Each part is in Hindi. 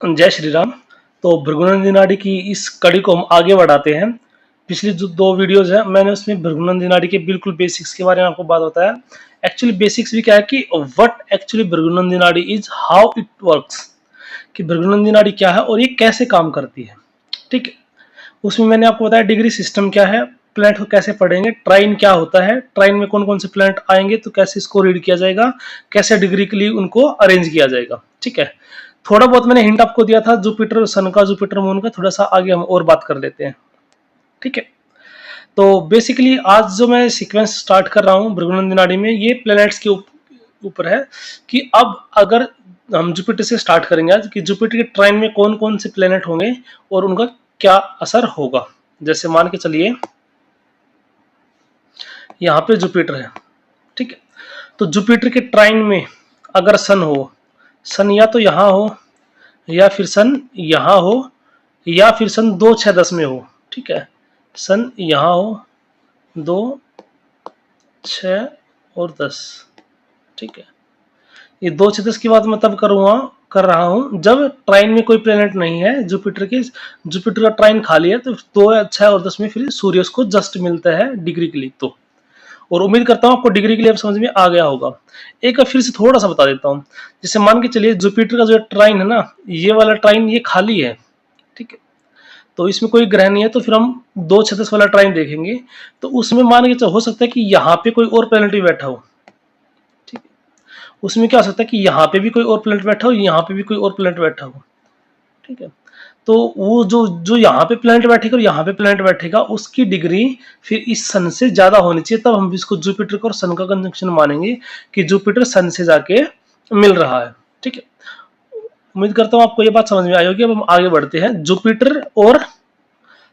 जय श्री राम। तो भृगुनंदी नाड़ी की इस कड़ी को हम आगे बढ़ाते हैं। पिछली जो 2 वीडियोज़ हैं मैंने उसमें भृगुनंदी नाड़ी के बिल्कुल बेसिक्स के बारे में आपको बात बताया। एक्चुअली बेसिक्स भी क्या है कि व्हाट एक्चुअली भृगुनंदी नाड़ी इज, हाउ इट वर्क्स, कि भृगुनंदी नाड़ी क्या है और ये कैसे काम करती है। ठीक है, उसमें मैंने आपको बताया डिग्री सिस्टम क्या है, प्लैनेट को कैसे पढ़ेंगे, ट्राइन क्या होता है, ट्राइन में कौन कौन से प्लैनेट आएंगे तो कैसे इसको रीड किया जाएगा, कैसे डिग्री के लिए उनको अरेंज किया जाएगा। ठीक है, थोड़ा बहुत मैंने हिंट आपको दिया था जुपिटर सन का, जुपिटर मून का, थोड़ा सा आगे हम और बात कर लेते हैं। ठीक है, तो बेसिकली आज जो मैं सीक्वेंस स्टार्ट कर रहा हूँ भृगुनंदी नाड़ी में, ये प्लैनेट्स के ऊपर है कि अब अगर हम जुपिटर से स्टार्ट करेंगे आज कि जुपिटर के ट्राइन में कौन कौन से प्लैनेट होंगे और उनका क्या असर होगा। जैसे मान के चलिए यहाँ पे जुपिटर है। ठीक है, तो जुपिटर के ट्राइन में अगर सन हो, सन या तो यहाँ हो या फिर सन यहाँ हो या फिर सन 2, 6, 10 में हो। ठीक है, सन यहाँ हो 2, 6 और 10। ठीक है, ये 2, 6, 10 की बात मैं तब कर रहा हूँ जब ट्राइन में कोई प्लेनेट नहीं है। जुपिटर का ट्राइन खाली है तो 2, 6 और 10 में फिर सूर्य उसको जस्ट मिलता है डिग्री के लिए। तो और उम्मीद करता हूँ आपको डिग्री के लिए अब समझ में आ गया होगा। एक बार फिर से थोड़ा सा बता देता हूँ। जैसे मान के चलिए जुपिटर का जो ट्राइन है ना, ये वाला ट्राइन ये खाली है। ठीक है, तो इसमें कोई ग्रह नहीं है, तो फिर हम 2, 6, 10 वाला ट्राइन देखेंगे तो उसमें मान के हो सकता है कि यहाँ पे कोई और प्लेनेट भी बैठा हो। ठीक है, उसमें क्या हो सकता है कि यहाँ पे भी कोई और प्लेनेट बैठा हो, यहाँ पे भी कोई और प्लेनेट बैठा हो। ठीक है, तो वो जो जो यहाँ पे प्लेनेट बैठेगा और यहाँ पे प्लेनेट बैठेगा उसकी डिग्री फिर इस सन से ज्यादा होनी चाहिए, तब हम इसको जुपिटर को और सन का कंजंक्शन मानेंगे कि जुपिटर सन से जाके मिल रहा है। ठीक है, उम्मीद करता हूँ आपको ये बात समझ में आई होगी। अब हम आगे बढ़ते हैं। जुपिटर और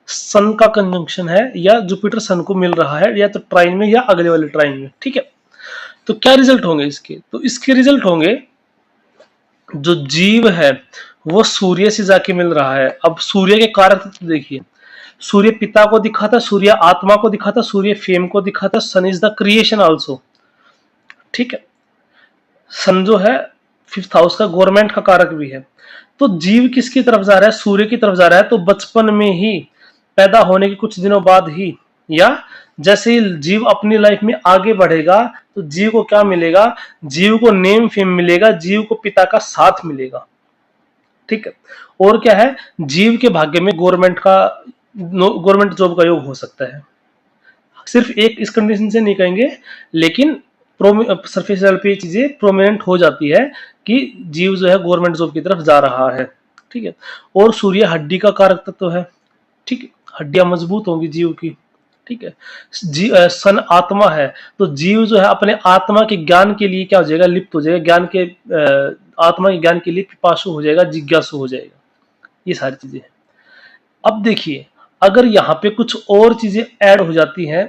सन का कंजंक्शन है या जुपिटर सन को मिल रहा है या तो ट्राइन में या अगले वाले ट्राइन में। ठीक है, तो क्या रिजल्ट होंगे इसके? तो इसके रिजल्ट होंगे जो जीव है वो सूर्य से जाके मिल रहा है। अब सूर्य के कारक तो देखिए, सूर्य पिता को दिखाता, सूर्य आत्मा को दिखाता, सूर्य फेम को दिखाता, सन इज द क्रिएशन आल्सो। ठीक है, सन जो है 5th हाउस का गवर्नमेंट का कारक भी है। तो जीव किसकी तरफ जा रहा है? सूर्य की तरफ जा रहा है। तो बचपन में ही, पैदा होने के कुछ दिनों बाद ही, या जैसे ही जीव अपनी लाइफ में आगे बढ़ेगा तो जीव को क्या मिलेगा? जीव को नेम फेम मिलेगा, जीव को पिता का साथ मिलेगा। ठीक है, और क्या है, जीव के भाग्य में गवर्नमेंट जॉब का योग हो सकता है। सिर्फ एक इस कंडीशन से नहीं कहेंगे, लेकिन सरफेस लेवल पे ये चीजें प्रोमिनेंट हो जाती है कि जीव जो है गवर्नमेंट जॉब की तरफ जा रहा है। ठीक है, और सूर्य हड्डी का कारक तत्व है। ठीक है, हड्डियां मजबूत होंगी जीव की। ठीक है, सन आत्मा है, तो जीव जो है अपने आत्मा के ज्ञान के लिए क्या हो जाएगा? लिप्त हो जाएगा, आत्मा के ज्ञान के लिए पिपासु हो जाएगा, जिज्ञासु हो जाएगा। ये सारी चीजें हैं। अब देखिए, अगर यहाँ पे कुछ और चीजें ऐड हो जाती हैं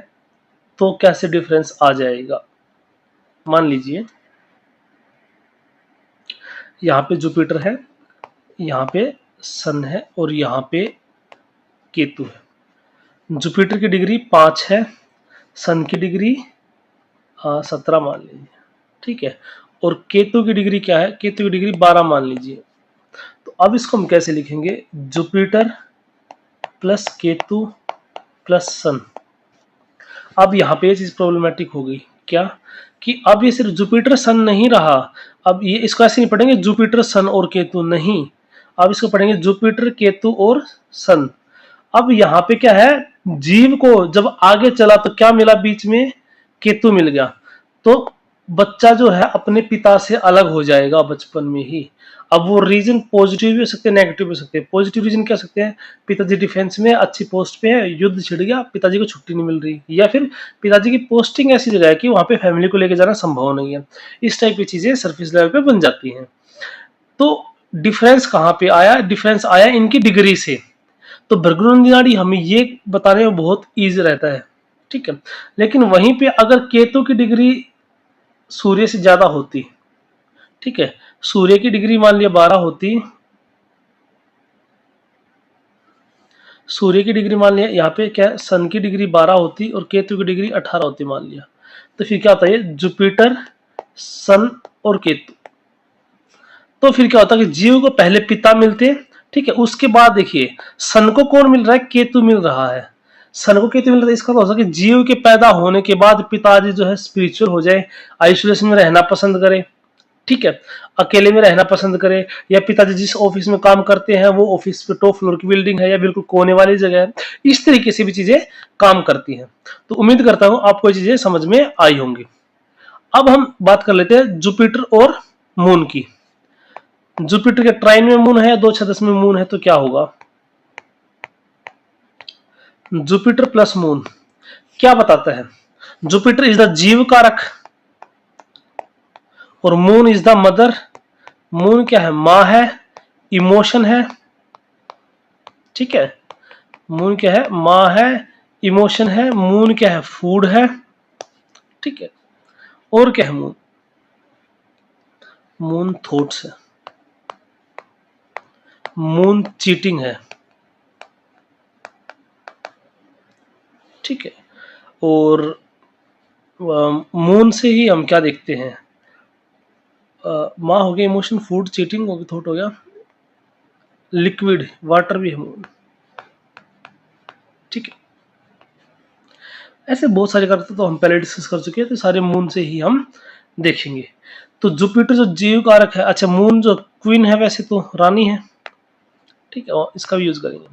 तो कैसे डिफरेंस आ जाएगा। मान लीजिए यहाँ पे जुपिटर है, यहाँ पे सन है और यहाँ पे केतु है। जुपिटर की डिग्री 5 है, सन की डिग्री 17 मान लीजिए। ठीक है, और केतु की डिग्री क्या है? केतु की डिग्री 12 मान लीजिए। तो अब इसको हम कैसे लिखेंगे? जुपिटर प्लस केतु प्लस सन। अब यहाँ पे ये चीज प्रॉब्लमेटिक होगी क्या, कि अब ये सिर्फ जुपिटर सन नहीं रहा। अब ये इसको ऐसे नहीं पढ़ेंगे जुपिटर सन और केतु, नहीं, अब इसको पढ़ेंगे जुपिटर केतु और सन। अब यहाँ पे क्या है, जीव को जब आगे चला तो क्या मिला? बीच में केतु मिल गया। तो बच्चा जो है अपने पिता से अलग हो जाएगा बचपन में ही। अब वो रीजन पॉजिटिव भी हो सकते हैं, नेगेटिव भी हो सकते हैं। पॉजिटिव रीजन क्या सकते हैं? पिताजी डिफेंस में अच्छी पोस्ट पे है, युद्ध छिड़ गया, पिताजी को छुट्टी नहीं मिल रही, या फिर पिताजी की पोस्टिंग ऐसी जगह है कि वहां पे फैमिली को लेकर जाना संभव नहीं है। इस टाइप की चीजें सरफेस लेवल पे बन जाती हैं। तो डिफरेंस कहाँ पे आया? डिफरेंस आया इनकी डिग्री से। तो भृगुनंदी नाड़ी हमें ये बताने में बहुत ईजी रहता है। ठीक है, लेकिन वहीं पे अगर केतु की डिग्री सूर्य से ज्यादा होती, ठीक है, सूर्य की डिग्री मान लिया 12 होती, सूर्य की डिग्री मान लिया, यहाँ पे क्या सन की डिग्री 12 होती और केतु की डिग्री 18 होती मान लिया, तो फिर क्या होता है? जुपिटर सन और केतु। तो फिर क्या होता है कि जीव को पहले पिता मिलते हैं, ठीक है, उसके बाद देखिए सन को कौन मिल रहा है, केतु मिल रहा है। सन को केतु मिल रहा है, इसका मतलब हो सकता है कि जीव के पैदा होने के बाद पिताजी जो है स्पिरिचुअल हो जाए, आइसोलेशन में रहना पसंद करे, ठीक है, अकेले में रहना पसंद करे, या पिताजी जिस ऑफिस में काम करते हैं वो ऑफिस पे टॉप फ्लोर की बिल्डिंग है या बिल्कुल कोने वाली जगह है, इस तरीके से भी चीजें काम करती हैं। तो उम्मीद करता हूं आपको ये चीजें समझ में आई होंगी। अब हम बात कर लेते हैं जुपिटर और मून की। जुपिटर के ट्राइन में मून है, 2-6-10 में मून है, तो क्या होगा? जुपिटर प्लस मून क्या बताता है? जुपिटर इज द जीव कारक और moon is the mother. Moon क्या है? माँ है, इमोशन है, ठीक है, मून क्या है? माँ है, इमोशन है। मून क्या है? फूड है, ठीक है, और क्या है? मून मून थॉट्स है, मून चीटिंग है, ठीक है, और मून से ही हम क्या देखते हैं? माँ हो गया इमोशन, फूड, चीटिंग हो गया, थॉट हो गया, लिक्विड वाटर भी है मून, ठीक है। ऐसे बहुत सारे करते तो हम पहले डिस्कस कर चुके हैं, तो सारे मून से ही हम देखेंगे। तो जुपिटर जो जीव कारक है, अच्छा मून जो क्वीन है वैसे तो रानी है, ठीक है, और इसका भी यूज करेंगे।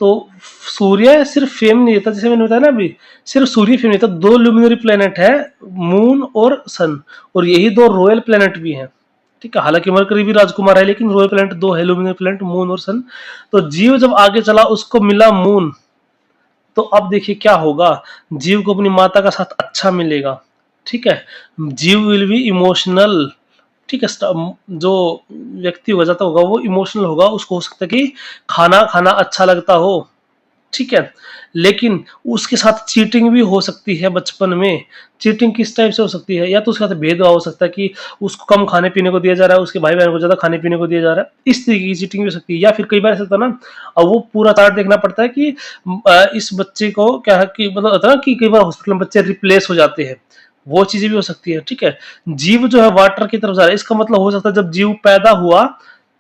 तो सूर्य सिर्फ फेम नहीं देता, जैसे मैंने बताया ना अभी, सिर्फ सूर्य फेम नहीं देता, 2 ल्यूमिनरी प्लेनेट है, मून और सन, और यही 2 रॉयल प्लेनेट भी हैं, ठीक है। हालांकि मरकरी भी राजकुमार है, लेकिन रॉयल प्लेनेट 2 है, ल्यूमिनरी प्लेनेट मून और सन। तो जीव जब आगे चला उसको मिला मून, तो अब देखिए क्या होगा, जीव को अपनी माता का साथ अच्छा मिलेगा, ठीक है, जीव विल बी इमोशनल, ठीक है, जो व्यक्ति हो जाता होगा वो इमोशनल होगा, उसको हो सकता है कि खाना खाना अच्छा लगता हो, ठीक है, लेकिन उसके साथ चीटिंग भी हो सकती है बचपन में। चीटिंग किस टाइप से हो सकती है? या तो उसके साथ भेदभाव हो सकता है कि उसको कम खाने पीने को दिया जा रहा है, उसके भाई बहन को ज्यादा खाने पीने को दिया जा रहा है, इस तरीके की चीटिंग भी हो सकती है। या फिर कई बार ऐसा होता है ना, अब वो पूरा चार्ट देखना पड़ता है कि इस बच्चे को क्या है कि मतलब होता है ना कि कई बार हॉस्पिटल में बच्चे रिप्लेस हो जाते हैं, वो चीजें भी हो सकती है, ठीक है। जीव जो है वाटर की तरफ जा रहा है, इसका मतलब हो सकता है जब जीव पैदा हुआ,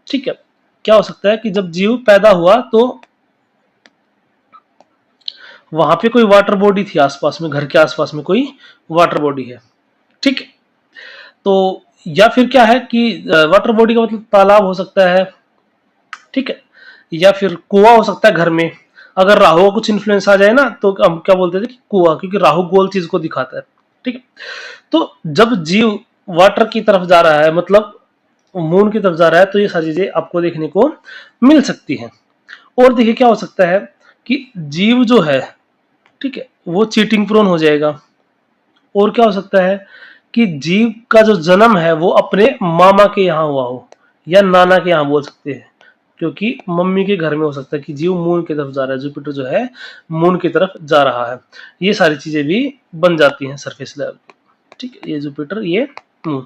ठीक है, क्या हो सकता है कि जब जीव पैदा हुआ तो वहां पे कोई वाटर बॉडी थी आसपास में, घर के आसपास में कोई वाटर बॉडी है, ठीक है। तो या फिर क्या है कि वाटर बॉडी का मतलब तालाब हो सकता है, ठीक है, या फिर कुआं हो सकता है घर में। अगर राहु का कुछ इन्फ्लुएंस आ जाए ना तो हम क्या बोलते थे कि कुआं, क्योंकि राहु गोल चीज को दिखाता है, ठीक है। तो जब जीव वाटर की तरफ जा रहा है, मतलब मून की तरफ जा रहा है, तो ये सारी चीजें आपको देखने को मिल सकती हैं। और देखिए क्या हो सकता है कि जीव जो है, ठीक है, वो चीटिंग प्रोन हो जाएगा। और क्या हो सकता है कि जीव का जो जन्म है वो अपने मामा के यहाँ हुआ हो या नाना के यहाँ बोल सकते हैं, क्योंकि मम्मी के घर में हो सकता है कि जीव मून की तरफ जा रहा है, जुपिटर जो है मून की तरफ जा रहा है। ये सारी चीजें भी बन जाती हैं सरफेस लेवल, ठीक है, ये जुपिटर, ये मून।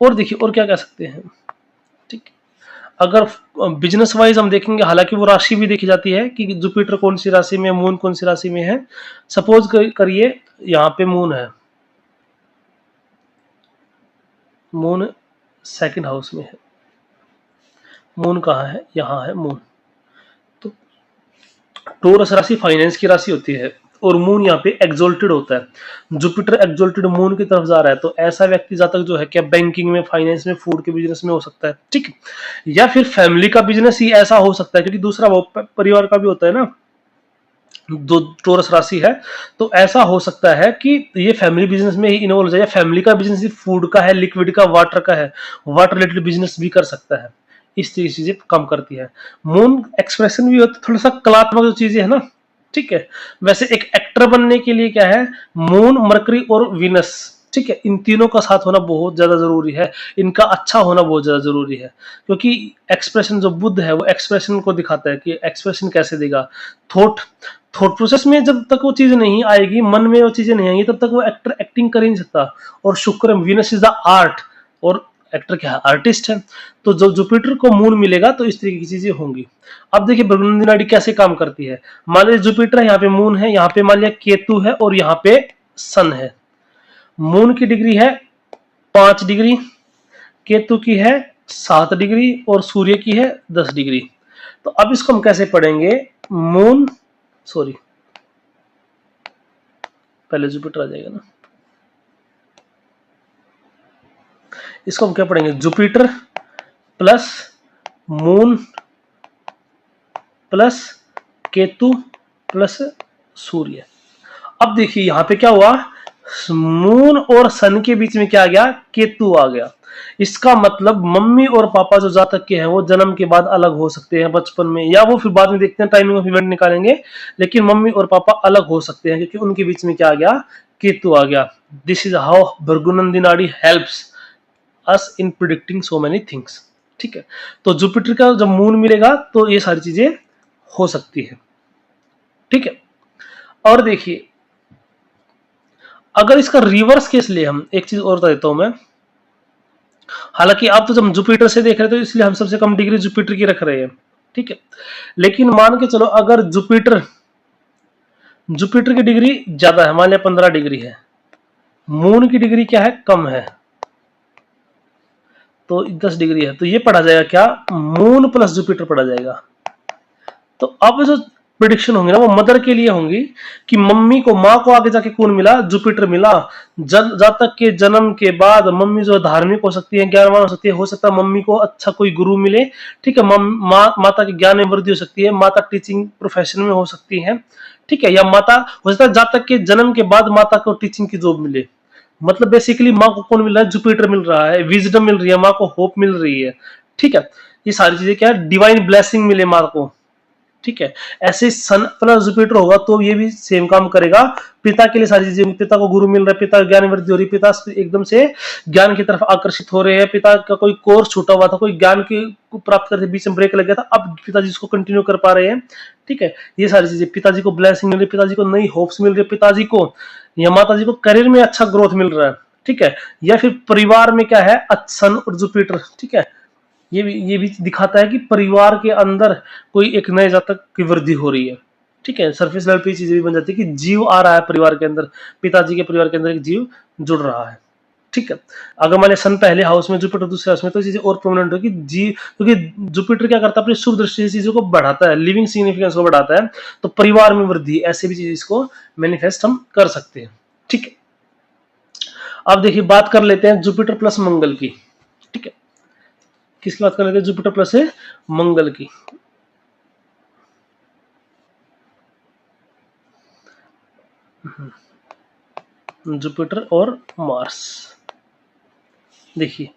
और देखिए और क्या कह सकते हैं, ठीक है। अगर बिजनेस वाइज हम देखेंगे, हालांकि वो राशि भी देखी जाती है कि जुपिटर कौन सी राशि में, मून कौन सी राशि में है। सपोज करिए यहाँ पे मून है, मून सेकंड हाउस में है, मून कहाँ है? यहाँ है मून। तो टोरस राशि फाइनेंस की राशि होती है और मून यहाँ पे एक्सोल्टेड होता है। जुपिटर एक्सोल्टेड मून की तरफ जा रहा है, तो ऐसा व्यक्ति जातक जो है क्या बैंकिंग में, फाइनेंस में, फूड के बिजनेस में हो सकता है, ठीक है। या फिर फैमिली का बिजनेस ही ऐसा हो सकता है, क्योंकि दूसरा वो परिवार का भी होता है ना, दो टोरस राशि है, तो ऐसा हो सकता है कि ये फैमिली बिजनेस में ही इन्वॉल्व हो जाए। फैमिली का बिजनेस ही फूड का है, लिक्विड का, वाटर का है, वाटर रिलेटेड बिजनेस भी कर सकता है। इस तरीके से चीजें कम करती है। मून एक्सप्रेशन भी होता है, थोड़ा सा कलात्मक जो चीजें है ना, ठीक है। वैसे एक एक्टर बनने के लिए क्या है, मून, मरकरी और वीनस, ठीक है, इन तीनों का साथ होना बहुत ज्यादा जरूरी है, इनका अच्छा होना बहुत ज्यादा जरूरी है। क्योंकि एक्सप्रेशन जो बुद्ध है वो एक्सप्रेशन को दिखाता है कि एक्सप्रेशन कैसे देगा। थॉट थॉट प्रोसेस में जब तक वो चीज नहीं आएगी, मन में वो चीजें नहीं आएंगी, तब तक वो एक्टर एक्टिंग कर ही नहीं सकता। और शुक्र, वीनस इज द आर्ट, और एक्टर क्या है? आर्टिस्ट है। तो जो जुपिटर को मून मिलेगा तो इस तरीके की चीजें होंगी। अब देखिए बृहस्पति नाड़ी कैसे काम करती है। मान लीजिए जुपिटर है, यहाँ पे मून है, यहाँ पे मान लिया केतु है और यहाँ पे सन है। मून की डिग्री है 5 डिग्री, केतु की है 7 डिग्री और सूर्य की है 10 डिग्री। तो अब इसको हम कैसे पढ़ेंगे, मून, सॉरी पहले जुपिटर आ जाएगा ना, इसको हम क्या पढ़ेंगे, Jupiter plus moon plus Ketu plus Surya. अब देखिए यहां पे क्या हुआ, मून और सन के बीच में क्या आ गया, केतु आ गया। इसका मतलब मम्मी और पापा जो जातक के हैं वो जन्म के बाद अलग हो सकते हैं बचपन में, या वो फिर बाद में देखते हैं टाइमिंग ऑफ इवेंट निकालेंगे, लेकिन मम्मी और पापा अलग हो सकते हैं क्योंकि उनके बीच में क्या आ गया, केतु आ गया। दिस इज हाउ भृगुनंदी नाड़ी helps us in predicting so many things. ठीक है, तो जुपिटर का जब मून मिलेगा तो ये सारी चीजें हो सकती है। ठीक है, और देखिए अगर इसका रिवर्स केस ले, हम एक चीज और बता देता हूं मैं, हालांकि आप तो जब जुपिटर से देख रहे हो तो इसलिए हम सबसे कम डिग्री जुपिटर की रख रहे हैं। ठीक है, लेकिन मान के चलो अगर जुपिटर की डिग्री ज्यादा है, मान लिया 15 डिग्री है, मून की डिग्री क्या है, कम है, तो 10 डिग्री है, तो ये पढ़ा जाएगा क्या, मून प्लस जुपिटर पढ़ा जाएगा। तो अब जो प्रिडिक्शन होंगी ना वो मदर के लिए होंगी कि मम्मी को, माँ को आगे जाके कौन मिला, जुपिटर मिला। जातक के जन्म के बाद मम्मी जो धार्मिक हो सकती है, ज्ञानवान हो सकती है, हो सकता है मम्मी को अच्छा कोई गुरु मिले। ठीक है, माता के ज्ञान में वृद्धि हो सकती है, माता टीचिंग प्रोफेशन में हो सकती है। ठीक है, या माता हो सकता है जातक के जन्म के बाद माता को टीचिंग की जॉब मिले। मतलब बेसिकली माँ को कौन मिल रहा है, जुपिटर मिल रहा है, विजडम मिल रही है, माँ को होप मिल रही है। ठीक है, ये सारी चीजें क्या है, डिवाइन ब्लेसिंग मिले माँ को। ठीक है, ऐसे सन प्लस जुपिटर होगा तो ये भी सेम काम करेगा। पिता के लिए सारी चीजें, पिता को गुरु मिल रहा है, पिता ज्ञान वृद्धि हो रही है, पिता एकदम से ज्ञान की तरफ आकर्षित हो रहे हैं, पिता का कोई कोर्स छूटा हुआ था, कोई ज्ञान की प्राप्त करते बीच में ब्रेक लग गया था, अब पिताजी इसको कंटिन्यू कर पा रहे हैं। ठीक है, ये सारी चीजें, पिताजी को ब्लेसिंग मिल रही है, पिताजी को नई होप्स मिल रही है, पिताजी को या माताजी को करियर में अच्छा ग्रोथ मिल रहा है। ठीक है, या फिर परिवार में क्या है, सन और जुपिटर। ठीक है, ये भी दिखाता है कि परिवार के अंदर कोई एक नए जातक की वृद्धि हो रही है। ठीक है, सरफेस लेवल पे चीजें भी बन जाती है कि जीव आ रहा है परिवार के अंदर, पिताजी के परिवार के अंदर एक जीव जुड़ रहा है। ठीक है, अगर मान सन पहले हाउस में, जुपिटर दूसरे हाउस में, तो चीजें और प्रोमिनेंट होगी जीव, क्योंकि जुपिटर क्या करता है, अपनी शुभ दृष्टि से चीजों को बढ़ाता है, लिविंग सिग्निफिकेंस को बढ़ाता है, तो परिवार में वृद्धि, ऐसे भी चीज इसको मैनिफेस्ट हम कर सकते हैं। ठीक है, अब देखिए बात कर लेते हैं जुपिटर प्लस मंगल की। ठीक है, किसकी बात कर लेते हैं, जुपिटर प्लस है मंगल की। जुपिटर और मार्स, देखिए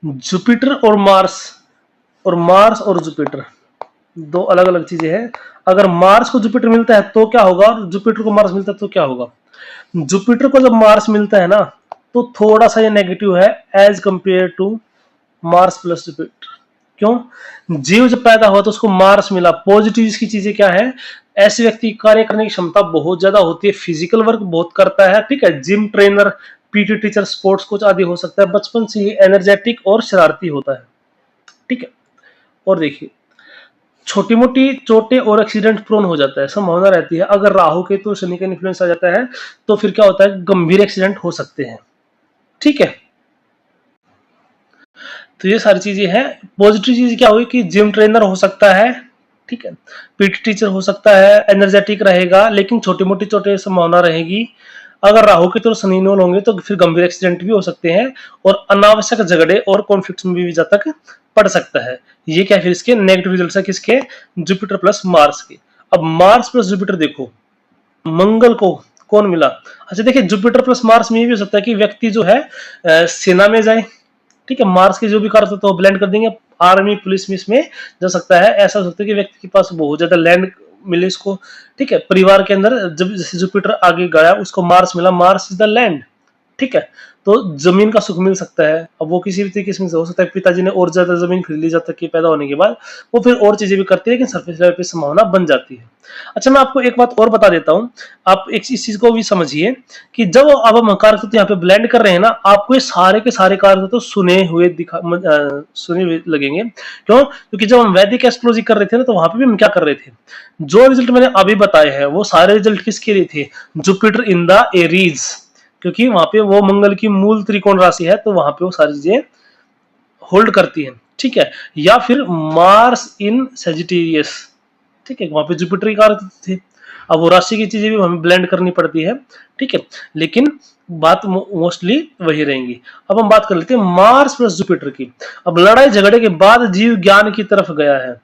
जुपिटर और मार्स और जुपिटर दो अलग अलग चीजें हैं। अगर मार्स को जुपिटर मिलता है तो क्या होगा, और जुपिटर को मार्स मिलता है तो क्या होगा। जुपिटर को जब मार्स मिलता है ना तो थोड़ा सा ये नेगेटिव है as compared to Mars plus Jupiter. क्यों, जीव जब पैदा हुआ तो उसको मार्स मिला, पॉजिटिव इसकी चीजें क्या है, ऐसे व्यक्ति कार्य करने की क्षमता बहुत ज्यादा होती है, फिजिकल वर्क बहुत करता है। ठीक है, gym trainer, PT teacher, sports coach आदि हो सकता है, बचपन से ही एनर्जेटिक और शरारती होता है। ठीक है, और देखिए छोटी मोटी चोटें और एक्सीडेंट प्रोन हो जाता है, संभावना रहती है। अगर राहु के तो शनि का इन्फ्लुएंस आ जाता है तो फिर क्या होता है, गंभीर एक्सीडेंट हो सकते हैं। ठीक है, तो ये सारी चीजें हैं। पॉजिटिव चीज क्या हुई कि जिम ट्रेनर हो सकता है, ठीक है, पीटी टीचर हो सकता है, एनर्जेटिक रहेगा, लेकिन छोटी मोटी चोटें संभावना रहेगी। अगर राहु के तो शनि इन्वॉल्व होंगे तो फिर गंभीर एक्सीडेंट भी हो सकते हैं, और अनावश्यक झगड़े और कॉन्फ्लिक्ट में भी तक पड़ सकता है। ये क्या फिर इसके नेगेटिव रिजल्ट है किसके, जुपिटर प्लस मार्स के। अब मार्स प्लस जुपिटर देखो, मंगल को कौन मिला। अच्छा देखिए, जुपिटर प्लस मार्स में ये भी हो सकता है कि व्यक्ति जो है सेना में जाए। ठीक है, मार्स के जो भी कार्य तो ब्लेंड कर देंगे, आर्मी पुलिस में इसमें जा सकता है। ऐसा हो सकता है कि व्यक्ति के पास बहुत ज्यादा लैंड मिले इसको। ठीक है, परिवार के अंदर जब जैसे जुपिटर आगे गया उसको मार्स मिला, मार्स इज द लैंड। ठीक है, तो जमीन का सुख मिल सकता है। अब वो किसी भी तरीके से हो सकता है पिताजी ने और ज्यादा जमीन खरीद ली जब तक कि पैदा होने के बाद, वो फिर और चीजें भी करती है, लेकिन सरफेस लेवल पे संभावना बन जाती है। अच्छा मैं आपको एक बात और बता देता हूँ, आप एक इस चीज को भी समझिए कि जब अब हम कारक यहाँ पे ब्लेंड कर रहे हैं ना, आपको ये सारे के सारे कारक तो सुने हुए लगेंगे। क्यों, क्योंकि जब हम वैदिक एस्ट्रोलॉजी कर रहे थे ना तो वहां पे भी हम क्या कर रहे थे, जो रिजल्ट मैंने अभी बताए हैं वो सारे रिजल्ट किसके लिए थे, जुपिटर इन द एरीज, क्योंकि वहां पे वो मंगल की मूल त्रिकोण राशि है, तो वहां पे वो सारी चीजें होल्ड करती है, ठीक है, या फिर मार्स इन सेजिटेरियस, ठीक है, वहां पे जुपिटर की कारक थी। अब वो राशि की चीजें भी हमें ब्लेंड करनी पड़ती है, ठीक है, लेकिन बात मोस्टली वही रहेंगी। अब हम बात कर लेते हैं मार्स प्लस जुपिटर की। अब लड़ाई झगड़े के बाद जीव ज्ञान की तरफ गया है,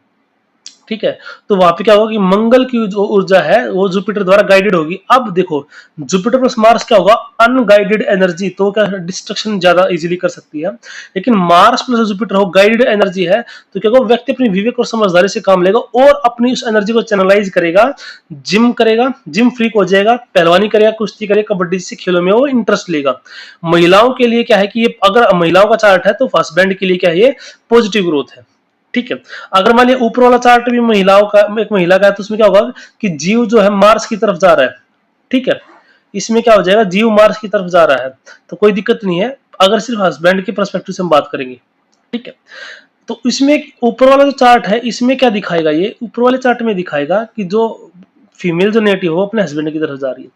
ठीक है, तो वहां पे क्या होगा कि मंगल की जो ऊर्जा है वो जुपिटर द्वारा गाइडेड होगी। अब देखो जुपिटर प्लस मार्स क्या होगा, अनगाइडेड एनर्जी, तो क्या डिस्ट्रक्शन ज्यादा इजीली कर सकती है। लेकिन मार्स प्लस जुपिटर हो गाइडेड एनर्जी है, तो क्या होगा, व्यक्ति अपनी विवेक और समझदारी से काम लेगा और अपनी उस एनर्जी को चैनलाइज करेगा, जिम करेगा, जिम फ्रीक हो जाएगा, पहलवानी करेगा, कुश्ती करेगा, कबड्डी जैसे खेलों में वो इंटरेस्ट लेगा। महिलाओं के लिए क्या है कि ये अगर महिलाओं का चार्ट है तो हस्बैंड के लिए क्या है, ये पॉजिटिव ग्रोथ है, ठीक है। अगर मान लिया ऊपर वाला चार्ट भी महिलाओं का, एक महिला का है, तो उसमें क्या होगा कि जीव जो है मार्स की तरफ जा रहा है, ठीक है, इसमें क्या हो जाएगा, जीव मार्स की तरफ जा रहा है, तो कोई दिक्कत नहीं है अगर सिर्फ हस्बैंड के पर्सपेक्टिव से हम बात करेंगे, ठीक है। तो इसमें ऊपर वाला जो चार्ट है इसमें क्या दिखाएगा, ये ऊपर वाले चार्ट में दिखाएगा कि जो फीमेल जो नेटिव हो अपने हस्बैंड की तरफ जा रही है।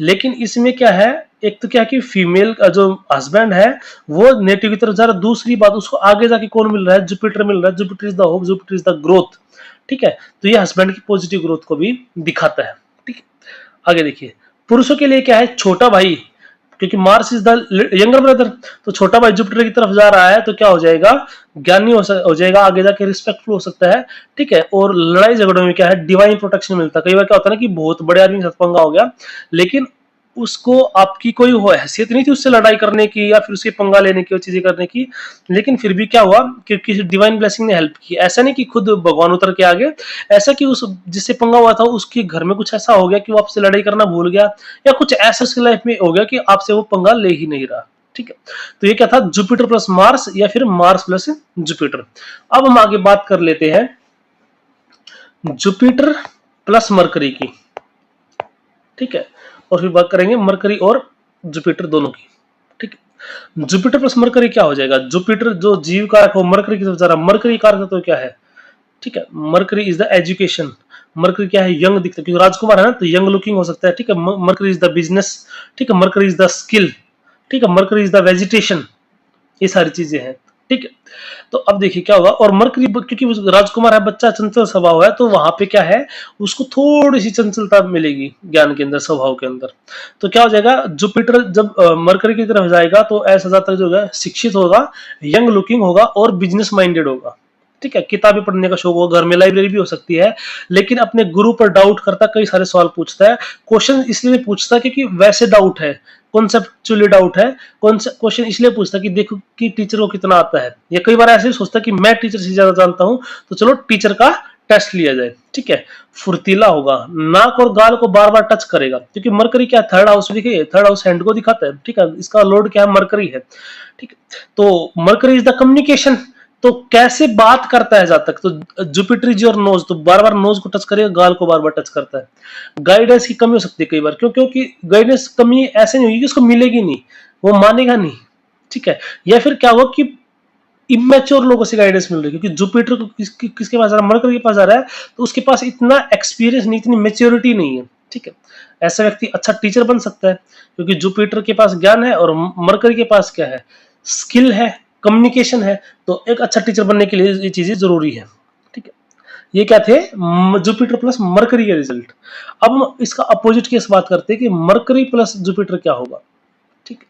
लेकिन इसमें क्या है, एक तो क्या कि फीमेल का जो हस्बैंड है वो नेटिव की तरफ जा रहा है, दूसरी बात उसको आगे जाके कौन मिल रहा है, जुपिटर मिल रहा है, Jupiter is the hope, Jupiter is the growth, ठीक है, तो ये हस्बैंड की पॉजिटिव ग्रोथ को भी दिखाता है, ठीक है। आगे देखिए पुरुषों के लिए क्या है, छोटा भाई, क्योंकि Mars is the younger brother, तो छोटा भाई जुपिटर की तरफ जा रहा है तो क्या हो जाएगा, ज्ञानी हो जाएगा, आगे जाके रिस्पेक्टफुल हो सकता है, ठीक है। और लड़ाई झगड़ों में क्या है, डिवाइन प्रोटेक्शन मिलता है। कई बार क्या होता है ना कि बहुत बड़े आदमी के साथ पंगा हो गया, लेकिन उसको आपकी कोई हैसियत नहीं थी उससे लड़ाई करने की या फिर उसके पंगा लेने की, वो चीजें करने की, लेकिन फिर भी क्या हुआ कि किसी डिवाइन ब्लेसिंग ने हेल्प की। ऐसा नहीं कि खुद भगवान उतर के आ गए, ऐसा कि उस जिससे पंगा हुआ था उसके घर में कुछ ऐसा हो गया कि वो आपसे लड़ाई करना भूल गया, या कुछ ऐसा उसकी लाइफ में हो गया कि आपसे वो पंगा ले ही नहीं रहा, ठीक है। तो ये क्या था, जुपिटर प्लस मार्स या फिर मार्स प्लस जुपिटर। अब हम आगे बात कर लेते हैं जुपिटर प्लस मरकरी की, ठीक है, और फिर बात करेंगे मरकरी और जुपिटर दोनों की, ठीक है। जुपिटर प्लस मरकरी क्या हो जाएगा, जुपिटर जो जीव कारक हो मरकरी की तरफ जा रहा, मरकरी कारक तो क्या है, ठीक है, mercury is the education, mercury क्या है, यंग दिखता है क्योंकि राजकुमार है ना, तो यंग लुकिंग हो सकता है, ठीक है। मरकरी इज द बिजनेस, ठीक है, मरकरी इज द स्किल, ठीक है, मरकरी इज द वेजिटेशन, ये सारी चीजें हैं, ठीक है। तो अब देखिए क्या होगा, और मरकरी क्योंकि राजकुमार है, बच्चा चंचल स्वभाव है, तो वहां पे क्या है, उसको थोड़ी सी चंचलता मिलेगी ज्ञान के अंदर, स्वभाव के अंदर। तो क्या हो जाएगा, जुपिटर जब मरकरी की तरफ जाएगा तो ऐसा ज्यादातर जो है शिक्षित होगा, यंग लुकिंग होगा और बिजनेस माइंडेड होगा, ठीक है। किताबें पढ़ने का शौक होगा, घर में लाइब्रेरी भी हो सकती है, लेकिन अपने गुरु पर डाउट करता, कई सारे सवाल पूछता है। क्वेश्चन इसलिए पूछता है क्योंकि वैसे डाउट है, कॉन्सेप्चुअली डाउट है, क्वेश्चन इसलिए पूछता कि देखो कि टीचर को कितना आता है, या कई बार ऐसे सोचता कि मैं टीचर से ज्यादा जानता हूं तो चलो टीचर का टेस्ट लिया जाए, ठीक है। फुर्तीला होगा, नाक और गाल को बार बार टच करेगा, क्योंकि मरकरी क्या थर्ड हाउस दिखे, थर्ड हाउस हैंड को दिखाता है, ठीक है, इसका लॉर्ड क्या है, मरकरी है, ठीक है। तो मरकरी इज द कम्युनिकेशन, तो कैसे बात करता है ज्यादा तक, तो जुपिटर इज योर नोज, तो बार बार नोज को टच करेगा, गाल को बार बार टच करता है। गाइडेंस की कमी हो सकती है कई बार, क्योंकि गाइडेंस कमी ऐसे नहीं होगी कि उसको मिलेगी नहीं, वो मानेगा नहीं, ठीक है। या फिर क्या होगा कि इमेच्योर लोगों से गाइडेंस मिल रही है, क्योंकि जुपिटर को किसके पास आ रहा है, मरकरी के पास आ रहा है, तो उसके पास इतना एक्सपीरियंस नहीं, इतनी मेच्योरिटी नहीं है, ठीक है। ऐसा व्यक्ति अच्छा टीचर बन सकता है, क्योंकि जुपिटर के पास ज्ञान है और मरकरी के पास क्या है, स्किल है, कम्युनिकेशन है, तो एक अच्छा टीचर बनने के लिए ये चीजें जरूरी है, ठीक है। ये क्या थे, जुपिटर प्लस मरकरी के रिजल्ट। अब हम इसका अपोजिट केस बात करते हैं कि मरकरी प्लस जुपिटर क्या होगा, ठीक है।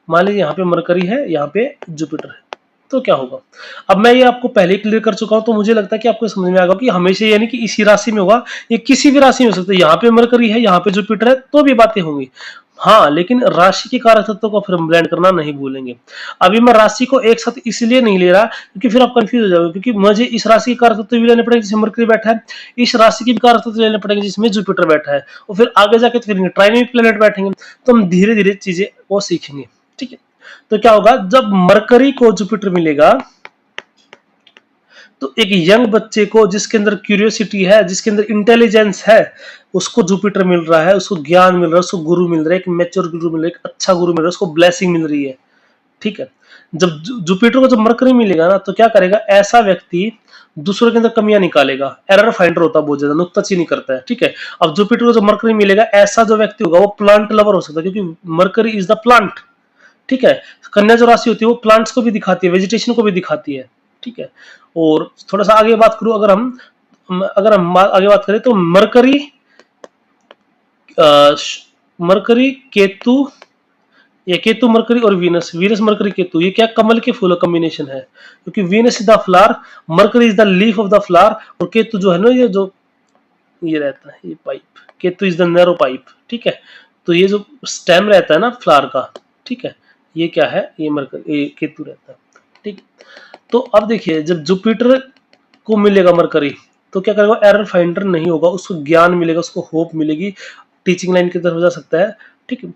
मान लीजिए यहाँ पे मरकरी है, यहाँ पे जुपिटर है, तो क्या होगा। अब मैं ये आपको पहले ही क्लियर कर चुका हूं, तो मुझे लगता है कि आपको समझ में आएगा कि हमेशा यानी कि इसी राशि में होगा, ये किसी भी राशि में हो सकता है, यहाँ पे मरकरी है, यहाँ पे जुपिटर है, तो भी बातें होंगी, हाँ, लेकिन राशि के कारक तत्वों को फिर हम ब्लेंड करना नहीं भूलेंगे। अभी मैं राशि को एक साथ इसलिए नहीं ले रहा क्योंकि फिर आप कंफ्यूज हो जाओगे, क्योंकि मुझे इस राशि के कारक तत्व भी लेने पड़ेंगे जिसमें मरकरी बैठा है, इस राशि के भी कारक तत्व लेने पड़ेंगे जिसमें जुपिटर बैठा है, और फिर आगे जाके तो फिर ट्राइनरी प्लेनेट बैठेंगे, तो हम धीरे धीरे चीजें वो सीखेंगे, ठीक है। तो क्या होगा, जब मरकरी को जुपिटर मिलेगा तो एक यंग बच्चे को जिसके अंदर क्यूरियोसिटी है, जिसके अंदर इंटेलिजेंस है, उसको जुपिटर मिल रहा है, उसको ज्ञान मिल रहा है, उसको गुरु मिल रहा है, एक मैच्योर गुरु मिल रहा है, एक अच्छा गुरु मिल रहा है, उसको ब्लेसिंग मिल रही है, ठीक है। जब जुपिटर को जब मरकरी मिलेगा ना, तो क्या करेगा, ऐसा व्यक्ति दूसरों के अंदर कमियां निकालेगा, एरर फाइंडर होता है बहुत ज्यादा, नुक्ताचीनी करता है, ठीक है। अब जुपिटर को जब मरकरी मिलेगा, ऐसा जो व्यक्ति होगा वो प्लांट लवर हो सकता है, क्योंकि मरकरी इज द प्लांट, ठीक है। कन्या जो राशि होती है वो प्लांट्स को भी दिखाती है, वेजिटेशन को भी दिखाती है, ठीक है। और थोड़ा सा आगे बात करूं, अगर हम आगे बात करें तो मरकरी, मरकरी केतु, ये केतु मरकरी और वीनस, वीनस मरकरी केतु, ये क्या कमल के फूलों कॉम्बिनेशन है, क्योंकि Venus is the flower, mercury is the leaf of the flower, और केतु जो है ना, ये रहता है, ये pipe, Ketu is the narrow pipe, ठीक है। तो ये जो स्टेम रहता है ना फ्लावर का, ठीक है, ये क्या है, ये मरकरी, ये केतु रहता है, ठीक। तो अब देखिए, जब जुपिटर को मिलेगा मरकरी, तो क्या करेगा, एरर फाइंडर नहीं होगा, उसको ज्ञान मिलेगा, उसको होप मिलेगी, टीचिंग लाइन की तरफ जा सकता है, ठीक है।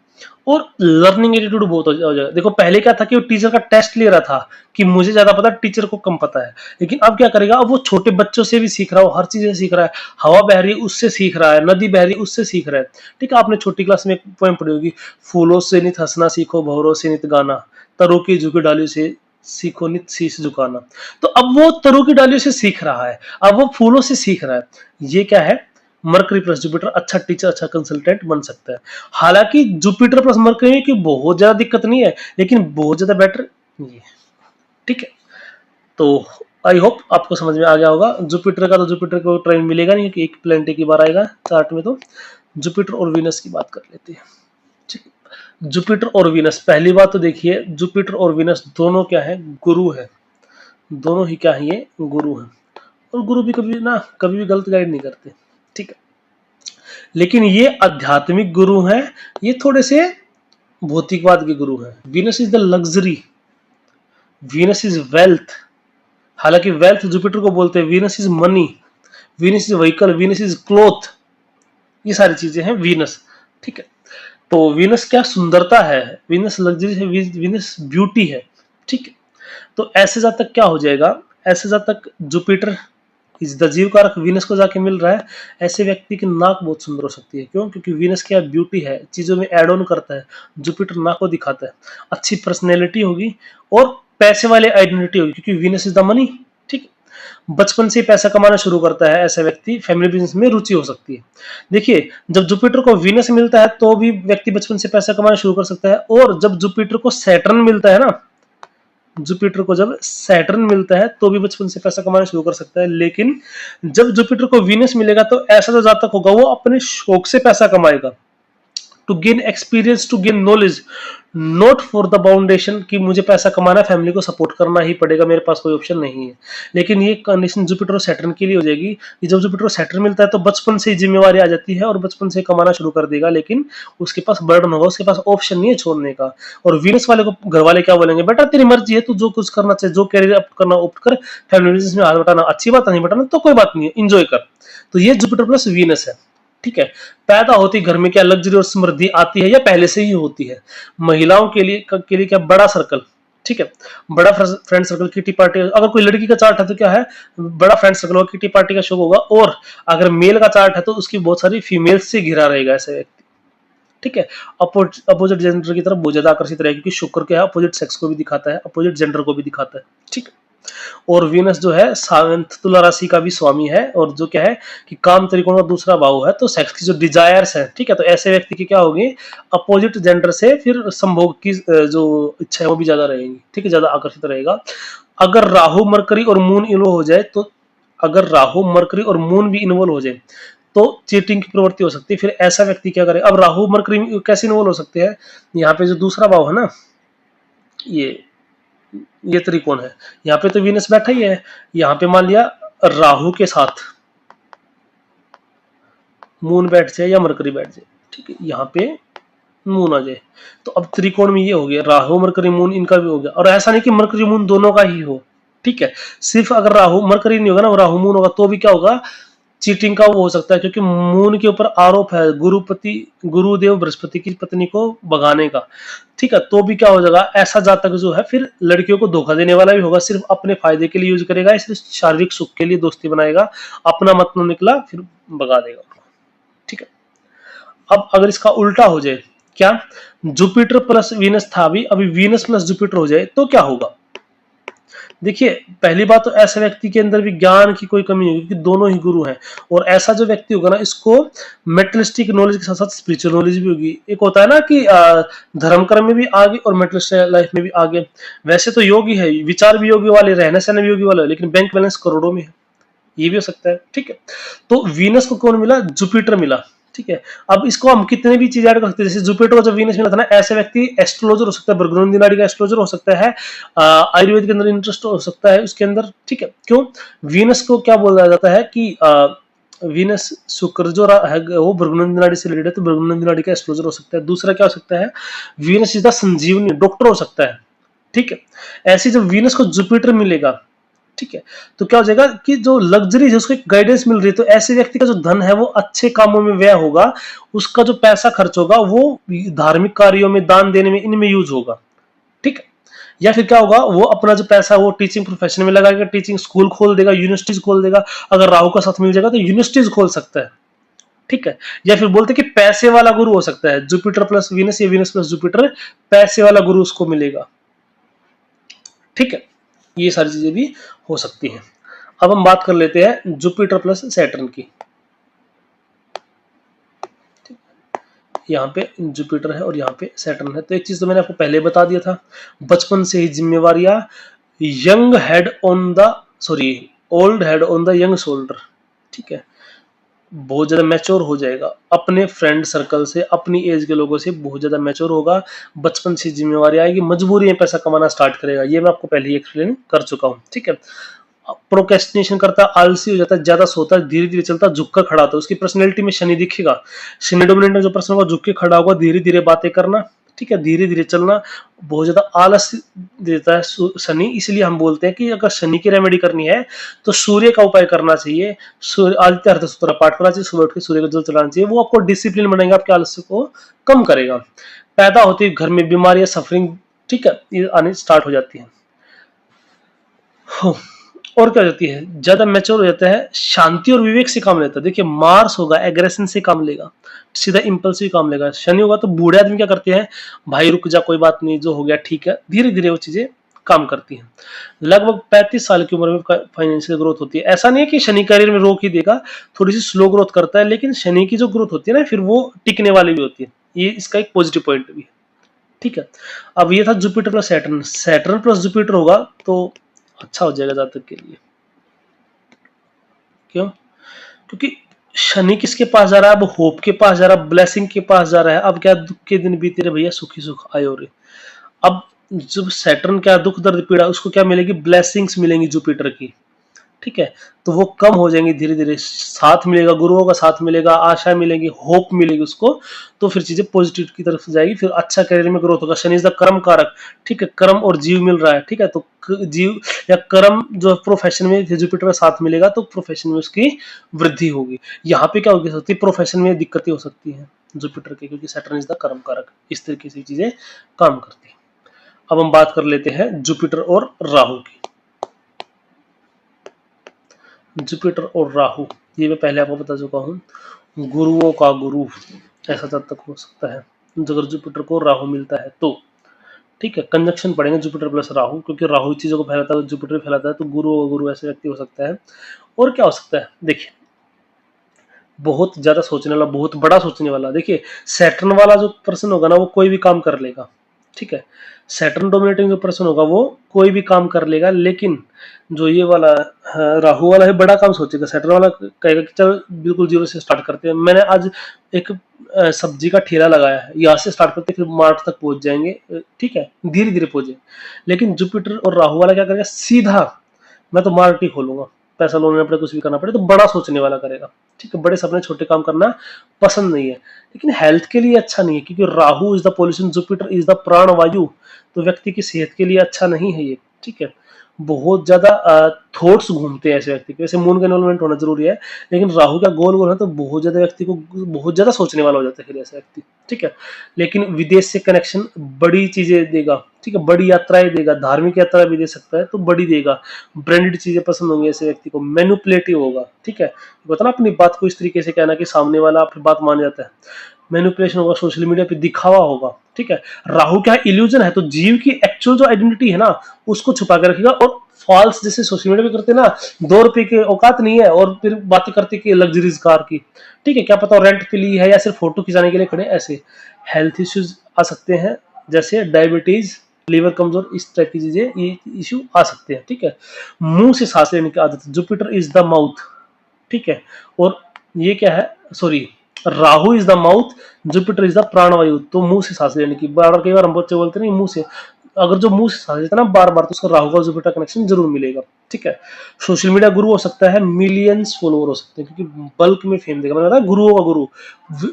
और लर्निंग एटीट्यूड बहुत हो जाएगा। देखो पहले क्या था कि वो टीचर का टेस्ट ले रहा था कि मुझे ज्यादा पता, टीचर को कम पता है, लेकिन अब क्या करेगा, अब वो छोटे बच्चों से भी सीख रहा है, वो हर चीज से सीख रहा है, हवा बह रही है उससे सीख रहा है, नदी बह रही है उससे सीख रहा है, ठीक है। आपने छोटी क्लास में एक पोएम पढ़ी होगी, फूलों से नित हंसना सीखो, भंवरों से नित गाना, तरों की झुकी डालियों से सीखो नित शीश झुकाना। तो अब वो तरों की डालियों से सीख रहा है, अब वो फूलों से सीख रहा है। ये क्या है, मरकरी प्लस जुपिटर अच्छा टीचर, अच्छा कंसल्टेंट बन सकता है। हालांकि जुपिटर प्लस मरकरी में की बहुत ज्यादा दिक्कत नहीं है, लेकिन बहुत ज्यादा बेटर ये, ठीक है। तो आई होप आपको समझ में आ गया होगा। जुपिटर का तो जुपिटर को ट्रेन मिलेगा नहीं, कि एक प्लेनेट की बार आएगा चार्ट में। तो जुपिटर और वीनस की बात कर लेते हैं, ठीक है। जुपिटर और वीनस, पहली बात तो देखिए, जुपिटर और वीनस दोनों क्या है, गुरु है, दोनों ही क्या है, ये गुरु है। और गुरु भी कभी भी गलत गाइड नहीं करते, ठीक है। लेकिन ये आध्यात्मिक गुरु हैं, ये थोड़े से भौतिकवाद के गुरु हैं। Venus is the luxury, Venus is wealth, हालांकि वेल्थ जुपिटर को बोलते हैं, Venus is money, Venus is vehicle, Venus is cloth, ये सारी चीजें हैं वीनस, ठीक है। तो वीनस क्या सुंदरता है, वीनस लग्जरी है, वीनस ब्यूटी है, ठीक है। तो ऐसे जब तक क्या हो जाएगा, ऐसे जब तक जुपिटर इस द जीव कारक वीनस को जाके मिल रहा है, ऐसे व्यक्ति की नाक बहुत सुंदर हो सकती है। क्यों? क्योंकि वीनस क्या ब्यूटी है, चीजों में एड ऑन करता है, जुपिटर नाक को दिखाता है। अच्छी पर्सनैलिटी होगी और पैसे वाले आइडेंटिटी होगी, क्योंकि वीनस इज द मनी, ठीक। बचपन से पैसा कमाना शुरू करता है ऐसा व्यक्ति, फैमिली बिजनेस में रुचि हो सकती है। देखिए, जब जुपिटर को वीनस मिलता है तो भी व्यक्ति बचपन से पैसा कमाना शुरू कर सकता है, और जब जुपिटर को सैटर्न मिलता है ना, जुपिटर को जब सैटर्न मिलता है तो भी बचपन से पैसा कमाना शुरू कर सकता है। लेकिन जब जुपिटर को वीनस मिलेगा तो ऐसा जो जातक होगा वो अपने शौक से पैसा कमाएगा, to gain experience, to gain knowledge, not for the foundation कि मुझे पैसा कमाना, फैमिली को सपोर्ट करना ही पड़ेगा, मेरे पास कोई ऑप्शन नहीं है। लेकिन ये कंडीशन जुपिटर और सैटर्न के लिए हो जाएगी कि जब जुपिटर और सैटर्न मिलता है तो बचपन से ही जिम्मेवारी आ जाती है और बचपन से कमाना शुरू कर देगा, लेकिन उसके पास बर्डन होगा, उसके पास ऑप्शन नहीं है छोड़ने का। और वीनस वाले को घर वाले क्या बोलेंगे, बेटा तेरी मर्जी है, तू जो कुछ करना चाहे, जो कैरियर ऑप्ट करना ऑप्ट कर, फैमिली बिजनेस में हाथ बटाना अच्छी बात, नहीं बटाना तो कोई बात नहीं है, इंजॉय कर। तो ये जुपिटर प्लस वीनस है, ठीक है। पैदा होती घर में क्या लग्जरी और समृद्धि आती है या पहले से ही होती है। महिलाओं के लिए क्या बड़ा सर्कल, ठीक है, बड़ा फ्रेंड सर्कल, किटी पार्टी। अगर कोई लड़की का चार्ट है तो क्या है, बड़ा फ्रेंड सर्कल होगा, किटी पार्टी का शौक होगा। और अगर मेल का चार्ट है तो उसकी बहुत सारी फीमेल्स से घिरा रहेगा ऐसे व्यक्ति, ठीक है। अपोजिट जेंडर की तरफ बहुत ज्यादा आकर्षित रहेगा, क्योंकि शुक्र क्या है, अपोजिट सेक्स को भी दिखाता है, अपोजिट जेंडर को भी दिखाता है, ठीक है। और वीनस जो है सावंत तुला राशि का भी स्वामी है, और जो क्या है कि काम त्रिकोण का दूसरा भाव है, तो सेक्स की जो डिजायर्स है, ठीक है, तो ऐसे व्यक्ति की क्या होगी, अपोजिट जेंडर से फिर संभोग की जो इच्छा है वो भी ज्यादा रहेगी, ठीक है, ज्यादा आकर्षित रहेगा। अगर राहु मरकरी और मून इन्वॉल्व हो जाए तो, अगर राहु मरकरी और मून भी इन्वॉल्व हो जाए तो चीटिंग की प्रवृत्ति हो सकती है। फिर ऐसा व्यक्ति क्या करे, अब राहु मरकरी कैसे इन्वॉल्व हो सकते हैं, यहाँ पे जो दूसरा भाव है ना, ये त्रिकोण है, यहाँ पे तो वीनस बैठा ही है, यहाँ पे मान लिया राहु के साथ मून बैठ जाए या मरकरी बैठ जाए, ठीक है, यहाँ पे मून आ जाए, तो अब त्रिकोण में ये हो गया, राहु मरकरी मून इनका भी हो गया। और ऐसा नहीं कि मरकरी मून दोनों का ही हो, ठीक है, सिर्फ अगर राहु मरकरी नहीं होगा ना, राहु मून होगा तो भी क्या होगा, चीटिंग का वो हो सकता है, क्योंकि मून के ऊपर आरोप है गुरुदेव बृहस्पति की पत्नी को भगाने का, ठीक है। तो भी क्या हो जाएगा, ऐसा जातक जो है फिर लड़कियों को धोखा देने वाला भी होगा, सिर्फ अपने फायदे के लिए यूज करेगा, सिर्फ शारीरिक सुख के लिए दोस्ती बनाएगा, अपना मतलब निकला फिर भगा देगा, ठीक है। अब अगर इसका उल्टा हो जाए, क्या जुपिटर प्लस वीनस था, अभी वीनस प्लस जुपिटर हो जाए तो क्या होगा, देखिए पहली बात तो ऐसे व्यक्ति के अंदर भी ज्ञान की कोई कमी होगी, क्योंकि दोनों ही गुरु हैं। और ऐसा जो व्यक्ति होगा ना, इसको मेटलिस्टिक नॉलेज के साथ साथ स्पिरिचुअल नॉलेज भी होगी। एक होता है ना कि धर्म कर्म में भी आगे और मेटलिस्टिक लाइफ में भी आगे। वैसे तो योगी है, विचार भी योगी वाले, रहने सहने भी योगी वाले, लेकिन बैंक बैलेंस करोड़ों में है, ये भी हो सकता है। ठीक है, तो वीनस को कौन मिला? जुपिटर मिला। ठीक है, अब इसको हम कितने भी चीज ऐड कर सकते हैं, जैसे जुपिटर को जब वीनस मिला था ना, ऐसे व्यक्ति एस्ट्रोलॉजर हो सकता है, बृहस्पति नाड़ी का एस्ट्रोलॉजर हो सकता है, आयुर्वेद के अंदर इंटरेस्ट हो सकता है उसके अंदर। ठीक है, क्यों? वीनस को क्या बोला जाता है कि वीनस शुक्र जो है वो बृहस्पति नाड़ी से रिलेटेड है, तो बृहस्पति नाड़ी का एस्ट्रोलॉजर हो सकता है। दूसरा क्या हो सकता है? Venus is the sanjeevani, doctor हो सकता है। ठीक है, ऐसी जब वीनस को जुपिटर मिलेगा, ठीक है, तो क्या हो जाएगा कि जो लग्जरी है उसको एक गाइडेंस मिल रही है, तो ऐसे व्यक्ति का जो धन है वो अच्छे कामों में व्यय होगा, उसका जो पैसा खर्च होगा वो धार्मिक कार्यों में, दान देने में, इनमें यूज होगा। ठीक है, या फिर क्या होगा, वो अपना जो पैसा वो टीचिंग प्रोफेशन में लगाएगा, टीचिंग स्कूल खोल देगा, यूनिवर्सिटीज खोल देगा। अगर राहु का साथ मिल जाएगा तो यूनिवर्सिटीज खोल सकता है। ठीक है, या फिर बोलते कि पैसे वाला गुरु हो सकता है, जुपिटर प्लस वीनस या वीनस प्लस जुपिटर, पैसे वाला गुरु उसको मिलेगा। ठीक है, ये सारी चीजें भी हो सकती हैं। अब हम बात कर लेते हैं जुपिटर प्लस सैटर्न की। यहाँ पे जुपिटर है और यहाँ पे सैटर्न है। तो एक चीज तो मैंने आपको पहले बता दिया था, बचपन से ही जिम्मेवारियां young head on the sorry old head on the young shoulder. ठीक है, बहुत ज्यादा मैच्योर हो जाएगा, अपने फ्रेंड सर्कल से, अपनी एज के लोगों से बहुत ज्यादा मैच्योर होगा, बचपन से जिम्मेवारी आएगी, मजबूरी में पैसा कमाना स्टार्ट करेगा। ये मैं आपको पहले ही एक्सप्लेन कर चुका हूँ। ठीक है, प्रोक्रेस्टिनेशन करता है, आलसी हो जाता है, ज्यादा सोता है, धीरे धीरे चलता, झुक कर खड़ा होता है। उसकी पर्सनैलिटी में शनि दिखेगा। शनि डोमिनेंट जो पर्सन होगा, झुक के खड़ा होगा, धीरे धीरे बातें करना, ठीक है, धीरे धीरे चलना, बहुत ज्यादा आलस देता है शनि। इसलिए हम बोलते हैं कि अगर शनि की रेमेडी करनी है तो सूर्य का उपाय करना चाहिए, सूर्य आदित्य हृदय सूत्र पाठ करना चाहिए, सुबह उठ के सूर्य का जल चलाना चाहिए। वो आपको डिसिप्लिन बनाएगा, आपके आलस्य को कम करेगा। पैदा होती है घर में बीमारियां, सफरिंग, ठीक है, ये आनी स्टार्ट हो जाती है। और क्या हो जाती है, ज्यादा मैच्योर हो जाता है, शांति और विवेक से काम लेता है। देखिए मार्स होगा, एग्रेशन से काम लेगा, सीधा इंपल्सिव काम लेगा। शनि होगा तो बूढ़े आदमी क्या करते हैं, भाई रुक जा, कोई बात नहीं, जो हो गया ठीक है, धीरे धीरे वो चीजें काम करती हैं। लगभग 35 साल की उम्र में फाइनेंशियल ग्रोथ होती है। ऐसा नहीं है कि शनि करियर में रोक ही देगा, थोड़ी सी स्लो ग्रोथ करता है, लेकिन शनि की जो ग्रोथ होती है ना, फिर वो टिकने वाली भी होती है। ये इसका एक पॉजिटिव पॉइंट भी है। ठीक है, अब ये था Jupiter plus Saturn. Saturn plus Jupiter होगा तो अच्छा हो जाएगा जातक के लिए। क्यों? क्योंकि शनि किसके पास जा रहा है, अब होप के पास जा रहा है, ब्लेसिंग के पास जा रहा है। अब क्या दुख के दिन बीते रहे भैया, सुखी सुख आए हो रहे। अब जब सैटर्न क्या दुख दर्द पीड़ा, उसको क्या मिलेगी, ब्लेसिंग्स मिलेंगी जुपिटर की। ठीक है, तो वो कम हो जाएंगी धीरे धीरे, साथ मिलेगा, गुरुओं का साथ मिलेगा, आशा मिलेगी, होप मिलेगी उसको, तो फिर चीजें पॉजिटिव की तरफ जाएगी, फिर अच्छा करियर में ग्रोथ होगा। शनि इज द कर्म कारक। ठीक है, कर्म और जीव मिल रहा है। ठीक है, तो जीव या कर्म जो प्रोफेशन में जुपिटर का साथ मिलेगा तो प्रोफेशन में उसकी वृद्धि होगी। यहाँ पे क्या हो सकती है, प्रोफेशन में दिक्कतें हो सकती है जुपिटर के, क्योंकि सैटर्न इज द कर्म कारक। इस तरीके से चीजें काम करती है। अब हम बात कर लेते हैं जुपिटर और राहु की। जुपिटर और राहु, ये मैं पहले आपको बता चुका हूँ, गुरुओं का गुरु ऐसा जब तक हो सकता है अगर जुपिटर को राहु मिलता है तो। ठीक है, कंजक्शन पड़ेंगे जुपिटर प्लस राहु, क्योंकि राहु चीजों को फैलाता है, जुपिटर फैलाता है, तो गुरु और गुरु ऐसे व्यक्ति हो सकता है। और क्या हो सकता है, देखिए बहुत ज्यादा सोचने वाला, बहुत बड़ा सोचने वाला। देखिए सैटर्न वाला जो पर्सन होगा ना, वो कोई भी काम कर लेगा। ठीक है, सैटर्न डोमिनेटिंग जो पर्सन होगा वो कोई भी काम कर लेगा, लेकिन जो ये वाला राहु वाला है बड़ा काम सोचेगा। सैटर्न वाला कहेगा कि चल बिल्कुल जीरो से स्टार्ट करते हैं, मैंने आज एक सब्जी का ठेला लगाया है, यहाँ से स्टार्ट करते फिर मार्च तक पहुंच जाएंगे। ठीक है, धीरे धीरे पहुंचे। लेकिन जुपिटर और राहु वाला क्या करेगा, सीधा मैं तो मार्केट ही खोलूंगा, पैसा लोन पड़े, कुछ भी करना पड़े, तो बड़ा सोचने वाला करेगा। ठीक है, बड़े सपने छोटे काम करना पसंद नहीं है। लेकिन हेल्थ के लिए अच्छा नहीं है, क्योंकि Rahu is the pollution, Jupiter is the प्राण वायु, तो व्यक्ति की सेहत के लिए अच्छा नहीं है ये। ठीक है, बहुत ज्यादा थॉट्स घूमते हैं ऐसे व्यक्ति के। वैसे मून का इन्वॉल्वमेंट होना जरूरी है, लेकिन राहु का गोल गोल है तो बहुत ज्यादा व्यक्ति को बहुत ज्यादा सोचने वाला हो जाता है फिर ऐसा व्यक्ति। ठीक है, लेकिन विदेश से कनेक्शन, बड़ी चीजें देगा। ठीक है, बड़ी यात्राएं देगा, धार्मिक यात्रा भी दे सकता है तो बड़ी देगा। ब्रांडेड चीजें पसंद होंगी ऐसे व्यक्ति को, मैनिपुलेटिव होगा। ठीक है, बता ना अपनी बात को इस तरीके से कहना कि सामने वाला आपकी बात मान जाता है। मैनिपुलेशन होगा, सोशल मीडिया पे दिखावा होगा। ठीक है, राहु क्या इल्यूजन है, तो जीव की एक्चुअल जो आइडेंटिटी है ना उसको छुपा के रखेगा और फॉल्स जैसे सोशल मीडिया पे करते ना, 2 रुपए की औकात नहीं है और फिर बातें करते कि लग्जरीज कार की, ठीक है, क्या पता रेंट पे ली है या सिर्फ फोटो खिंचाने के लिए खड़े, ऐसे हेल्थ इश्यूज आ सकते हैं जैसे डायबिटीज, लीवर कमजोर, इस टाइप की चीजें, ये इश्यू आ सकते हैं, ठीक है। मुंह से सांस लेने की आदत, जुपिटर इज द माउथ, ठीक है, और ये क्या है, sorry, Rahu is the mouth, Jupiter is the प्राणवायु, तो मुंह से सांस लेने की, बार बार कई बार हम बच्चे बोलते नहीं मुंह से, अगर जो मुंह से सांस लेता है ना बार बार, तो उसको राहु का जुपिटर कनेक्शन जरूर मिलेगा, ठीक है। सोशल मीडिया गुरु हो सकता है, मिलियंस फॉलोअर हो सकते हैं, क्योंकि बल्क में फेम देगा, मैंने बताया गुरुओं का गुरु।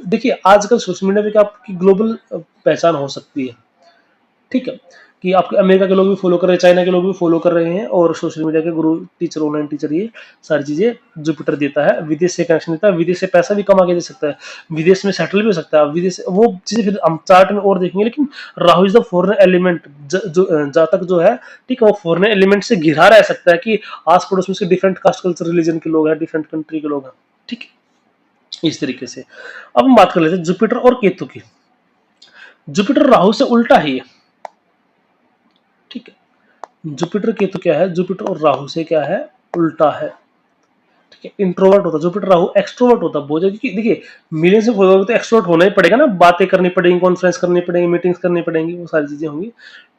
देखिए आजकल सोशल मीडिया पे आपकी ग्लोबल पहचान हो सकती है, ठीक है, कि आपके अमेरिका के लोग भी फॉलो कर रहे हैं, चाइना के लोग भी फॉलो कर रहे हैं, और सोशल मीडिया के गुरु, टीचर, ऑनलाइन टीचर, ये सारी चीजें जुपिटर देता है। विदेश से कनेक्शन देता है, विदेश से पैसा भी कमा के दे सकता है, विदेश में सेटल भी हो सकता है, विदेश वो चीजें फिर हम चार्ट में और देखेंगे। लेकिन Rahu is the foreign element, जो जातक जो है, ठीक है, वो फॉरेन एलिमेंट से घिरा रह सकता है कि आस पड़ोस में से डिफरेंट कास्ट कल्चर रिलीजन के लोग हैं, डिफरेंट कंट्री के लोग हैं, ठीक है, इस तरीके से। अब हम बात कर लेते हैं जुपिटर और केतु की। जुपिटर राहु से उल्टा ही है, ठीक है, जुपिटर केतु क्या है, जुपिटर और राहु से क्या है, उल्टा है, ठीक है। इंट्रोवर्ट होता है जुपिटर, राहु एक्सट्रोवर्ट होता है बहुत ज्यादा, क्योंकि देखिए मिलियन से फॉलोअर तो एक्सट्रोवर्ट होना ही पड़ेगा ना, बातें करनी पड़ेंगी, कॉन्फ्रेंस करनी पड़ेगी, मीटिंग्स करनी पड़ेंगी, वो सारी चीजें होंगी,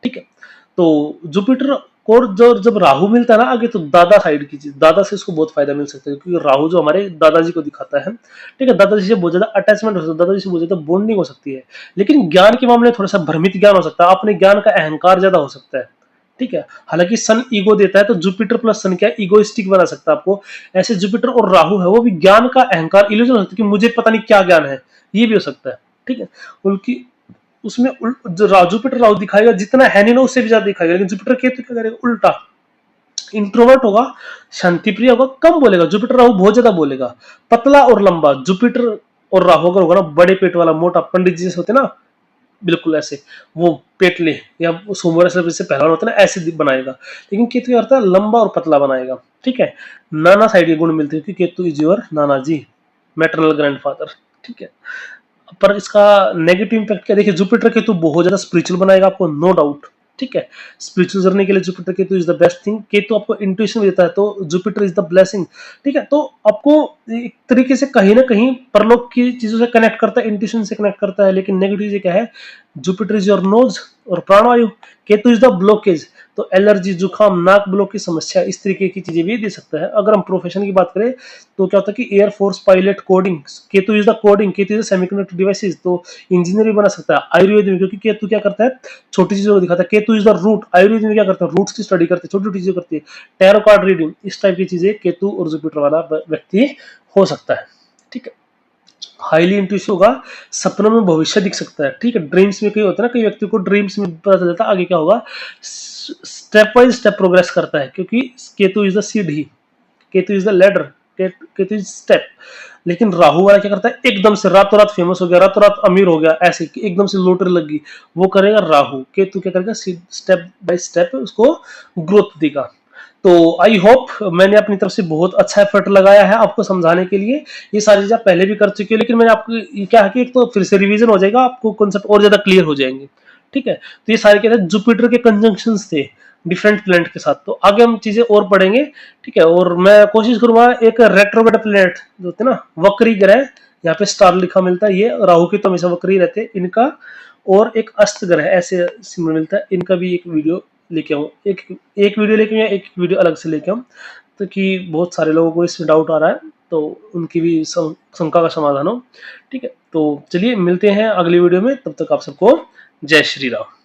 ठीक है। तो जुपिटर को जब राहु मिलता है ना आगे, तो दादा साइड की चीज, दादा से उसको बहुत फायदा मिल सकता है, क्योंकि राहु जो हमारे दादाजी को दिखाता है, ठीक है, दादाजी से बहुत ज्यादा अटैचमेंट हो सकता है, दादाजी से बहुत ज्यादा बॉन्डिंग हो सकती है। लेकिन ज्ञान के मामले में थोड़ा सा भ्रमित ज्ञान हो सकता है, अपने ज्ञान का अहंकार ज्यादा हो सकता है, ठीक है। हालांकि सन ईगो देता है, तो जुपिटर प्लस सन क्या है, ईगोइस्टिक बना सकता है आपको। ऐसे जुपिटर और राहु है, वो भी ज्ञान का अहंकार, इल्यूजन हो सकता है कि मुझे पता नहीं क्या ज्ञान है, ये भी हो सकता है, ठीक है। उनकी उसमें जो जुपिटर राहु दिखाएगा जितना है नहीं ना, उससे भी ज्यादा दिखाएगा। लेकिन जुपिटर केतु क्या करेगा, उल्टा, इंट्रोवर्ट होगा, शांति प्रिय होगा, कम बोलेगा, जुपिटर राहु बहुत ज्यादा बोलेगा, पतला और लंबा, जुपिटर और राहु अगर होगा ना, बड़े पेट वाला, मोटा, पंडित जी जैसे होते ना, बिल्कुल ऐसे, वो पेटले या सुमो रेसलर से पहलवान होता है ना, ऐसे बनाएगा। लेकिन केतु क्या करता है, लंबा और पतला बनाएगा, ठीक है। नाना साइड के गुण मिलते हैं, क्योंकि Ketu is your Nana ji, maternal grandfather, ठीक है। पर इसका नेगेटिव इम्पैक्ट क्या, देखिए जुपिटर केतु बहुत ज्यादा स्पिरिचुअल बनाएगा आपको, नो डाउट, ठीक है। स्पिरिचुअल जर्नी के लिए Jupiter Ketu is the best thing. Ketu आपको इंट्यूशन देता है, तो जुपिटर इज द ब्लेसिंग, ठीक है। तो आपको एक तरीके से कहीं ना कहीं परलोक की चीजों से कनेक्ट करता है, इंट्यूशन से कनेक्ट करता है। लेकिन नेगेटिव क्या है, जुपिटर इज योर नोज और प्राणवायु, केतु इज द ब्लॉकेज, तो एलर्जी, जुकाम, नाक ब्लॉक की समस्या, इस तरीके की चीजें भी दे सकता है। अगर हम प्रोफेशन की बात करें, तो क्या होता है कि air force pilot, coding, Ketu is the coding, Ketu is the semiconductor devices, तो इंजीनियर भी बना सकता है। आयुर्वेद में, क्योंकि केतु क्या करता है, छोटी चीजों को दिखाता है, Ketu is the root, Ayurveda में क्या करता है, रूट्स की स्टडी करते हैं, छोटी छोटी चीजें करती है, टैरो कार्ड रीडिंग, इस टाइप की चीजें केतु और जुपिटर वाला व्यक्ति हो सकता है, ठीक है। हाईली इंट्यूसिव होगा, सपनों में भविष्य दिख सकता है, ठीक है। ड्रीम्स में कई होता है ना, कई व्यक्ति को ड्रीम्स में पता चलता है आगे क्या होगा, स्टेप बाय स्टेप प्रोग्रेस करता है, क्योंकि केतु इज द सीढ़ी, Ketu is the ladder, Ketu is step. लेकिन राहु वाला क्या करता है, एकदम से रातों रात फेमस हो गया, रातों रात अमीर हो गया, ऐसे कि एकदम से लॉटरी लग गई, वो करेगा राहु। केतु क्या करेगा, स्टेप बाय स्टेप उसको ग्रोथ देगा। तो आई होप मैंने अपनी तरफ से बहुत अच्छा एफर्ट लगाया है आपको समझाने के लिए। ये सारी चीजें आप पहले भी कर चुके हो, लेकिन मैंने आपको क्या है कि एक तो फिर से रिवीजन हो जाएगा, आपको कॉन्सेप्ट और ज्यादा क्लियर हो जाएंगे, ठीक है। तो ये सारे क्या थे, जुपिटर के कंजंक्शंस थे डिफरेंट प्लैनेट के साथ। तो आगे हम चीजें और पढ़ेंगे, ठीक है। और मैं कोशिश करूंगा एक रेट्रोग्रेड प्लैनेट जो होते हैं ना, वक्री ग्रह, यहाँ पे स्टार लिखा मिलता है, ये राहु के तो हमेशा वक्री रहते हैं इनका, और एक अस्त ग्रह ऐसे सिंबल मिलता है, इनका भी एक वीडियो लेके आऊँ, एक वीडियो लेके या एक वीडियो अलग से लेके आऊँ, तो कि बहुत सारे लोगों को इसमें डाउट आ रहा है, तो उनकी भी शंका का समाधान हो, ठीक है। तो चलिए मिलते हैं अगली वीडियो में, तब तक आप सबको जय श्री राम।